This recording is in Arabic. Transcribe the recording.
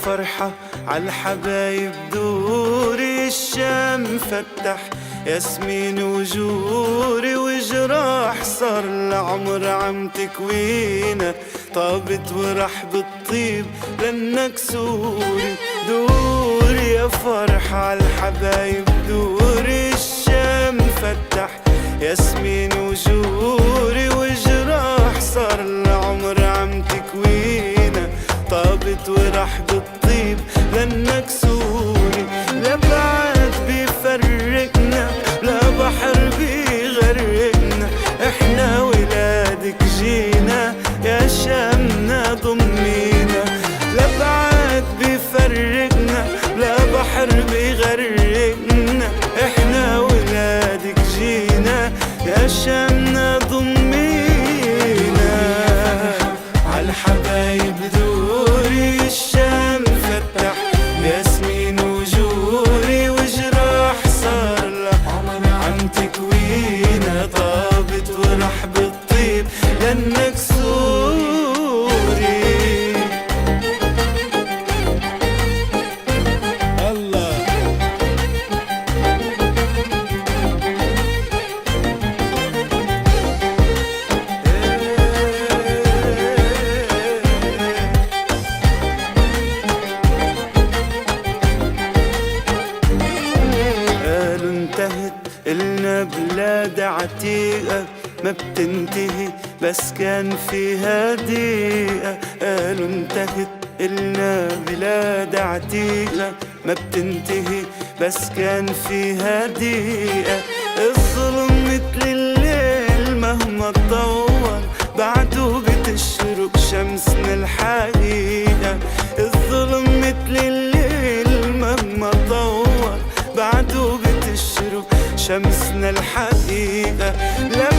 فرحة عالحبايب دوري، الشام فتح ياسمين وجوري، وجراح صار العمر عم تكوينا، طابت وراح بالطيب لأنك سوري. دوري يا فرحة عالحبايب دوري، الشام فتح ياسمين وجوري، وجراح صار العمر عم تكوينا، طابت وراح بالطيب لأنك سوري. لا بعد بيفرقنا لا بحر بيغرقنا، احنا ولادك جينا يا شامنا ضمينا. لا بعد بيفرقنا لا بحر بيغرقنا، احنا ولادك جينا يا شامنا ضمينا. عالحبايب دوري، الشام فتح ياسمين وجوري، وجراح صار العمر عم تكوينا، طابت وراح بالطيب لأنك سوري. إلنا بلاد عتيقة ما بتنتهي بس كان فيها دقيقة. قالوا انتهت إلنا بلاد عتيقة ما بتنتهي بس كان فيها دقيقة. الظلم مثل الليل مهما تطور بعده بتشرق شمسنا الحقيقة. الظلم مثل الليل مهما تطور بعده بتشرق شمسنا الحقيقة. لا